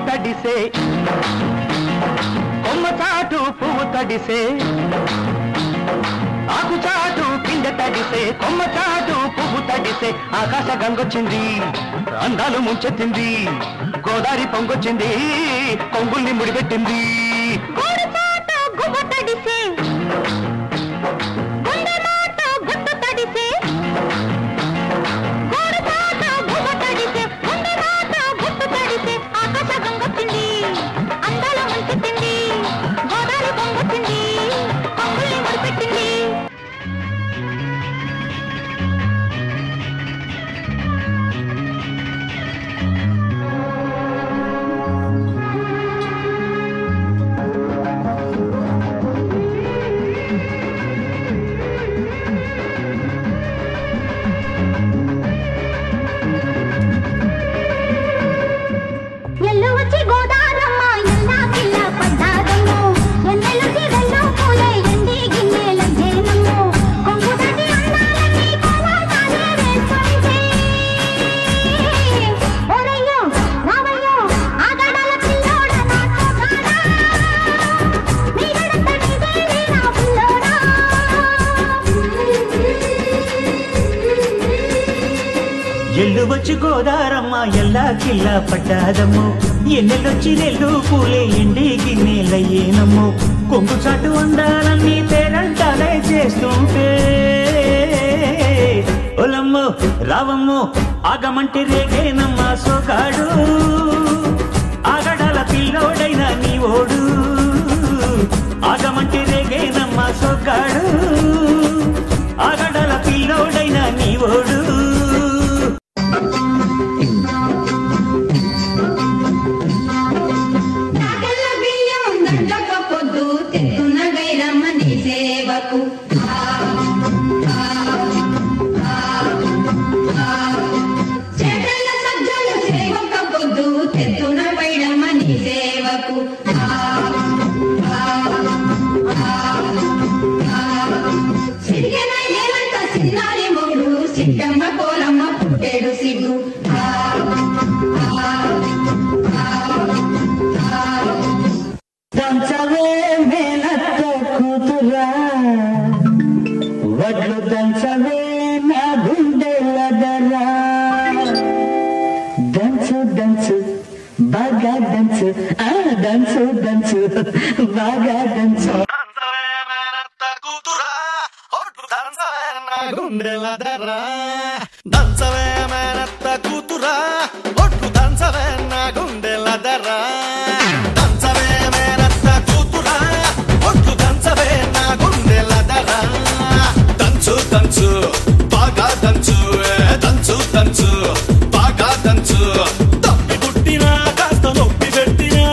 తడిసే కొమ్మ చాటు పువ్వు తడిసే ఆకు చాటు పిండ తడిసే కొమ్మ చాటు పువ్వు తడిసే ఆకాశ గంగొచ్చింది అందాలు ముంచెత్తింది గోదారి పొంగొచ్చింది కొంగుల్ని ముడిపెట్టింది ఎల్లువచ్చి గోదారమ్మ ఎల్లా కిల్లా పడ్డాదమ్ము ఎన్నెల్లొచ్చి నెల్లు పూలే ఎండి గిన్నెలయ్యేనమ్ము కొంగు చాటు అందాలన్నీ పేరంటాలే చేస్తుంటే ఒలమ్మో రావమ్మో ఆగమంటే రేగేనమ్మ సోగాడు ఆగడాల పిల్లోడైనా నీ ఓడు ఆగమంటే రేగేనమ్మ సోగాడు ఆగడాల పిల్లోడైనా నీ ఓడు దంచవే మేనత్త కూతురా వడ్లు దంచవే నా గుండెలదరా దంచు దంచు బాగా దంచు దంచు దంచు బాగా దంచు గుండెలదరా దంచవే మేనత్త కూతురా ఒట్టు దంచవే నా గుండెల దరా దంచవే మేనత్త కూతురా ఒట్టు దంచవే నా గుండెల దరా దంచు దంచు బాగా దంచు దంచు దంచు బాగా దంచు తప్పి పుట్టినా కాస్త నొప్పి పెట్టినా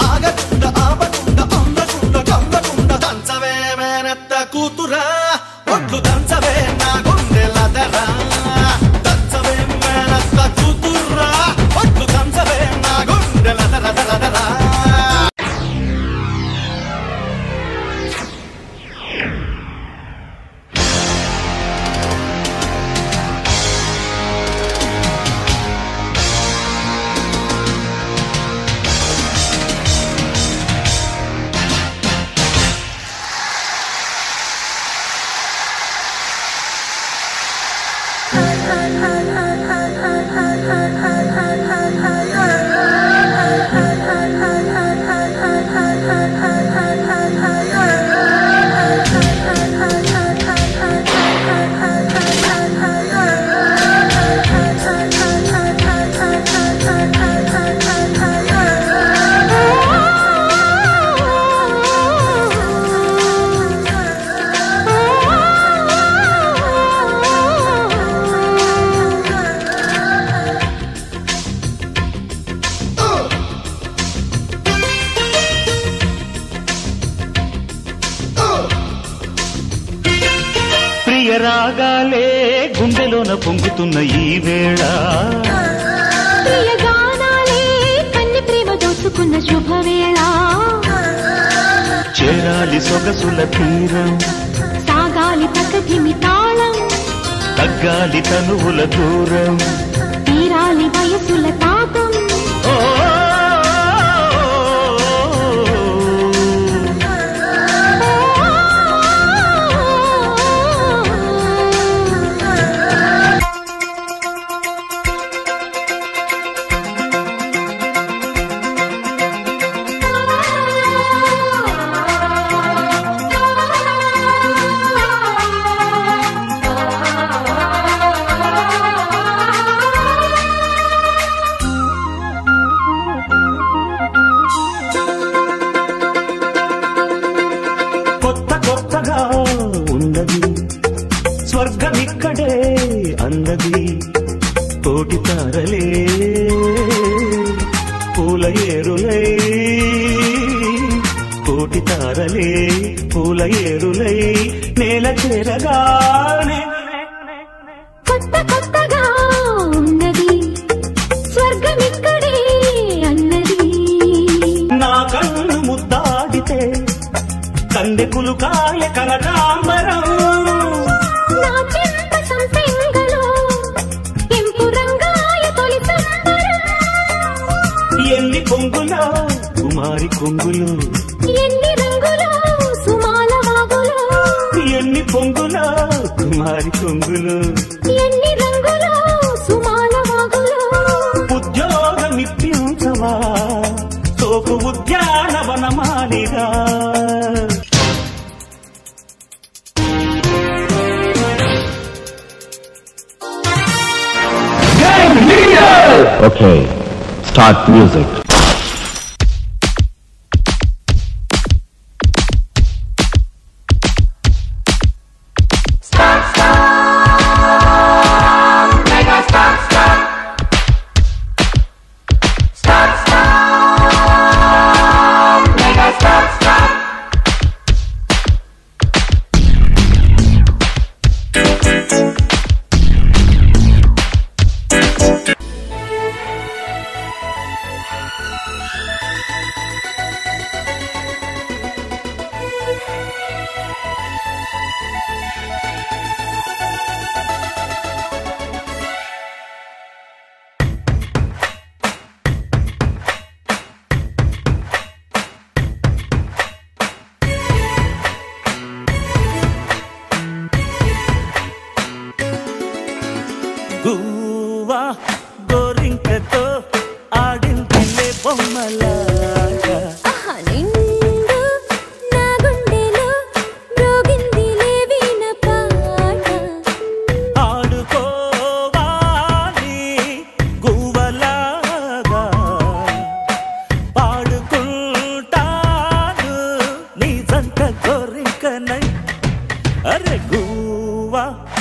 ఆగకుండా ఆపకుండా అందకుండా కందకుండా దంచవే మేనత్త కూతురా ఒట్టు దంచవే నా గుండెల దరా దంచవే మేనత్త కూతురా ఒట్టు దంచవే నా గుండెల దర దర దర రాగాలే గుండెలోన పొంగుతున్న ఈ వేళ ప్రియగానాలే కన్ని ప్రేమ దోచుకున్న శుభవేళ చేరాలి సొగసుల తీరం సాగాలి ప్రకృతిమి తాళం తగ్గాలి తనువుల దూరం తీరాలి వయసుల తాపం స్వర్గమిక్కడే అన్నది కోటి తారలే పూల ఏరులై కోటి తారలే పూల ఏరులై నేల చేరగానే కొత్త కొత్తగా ఉన్నది స్వర్గమిక్కడే అన్నది నా కన్ను ముద్దాడితే కందెకులు కాయ కనకాంబరం నా చింత సంపెంగలో కెంపు రంగాయ తొలి సంబరం ఎన్ని కొంగులో కుమారి కొంగులు ఎన్ని రంగులో సుమాల వాగులో ఎన్ని పొంగులో కుమారి కొంగులు ఎన్ని రంగులో సుమాల వాగులో ఉద్యోగమిప్పించవా సోకు ఉద్యానవనమాలిగా Okay, start music. గువ్వా గోరింకతో ఆడిందిలే బొమ్మలాగా నిండు నా గుండెలో రోగిందిలే వీణ పాట ఆడుకోవాలి పువ్వా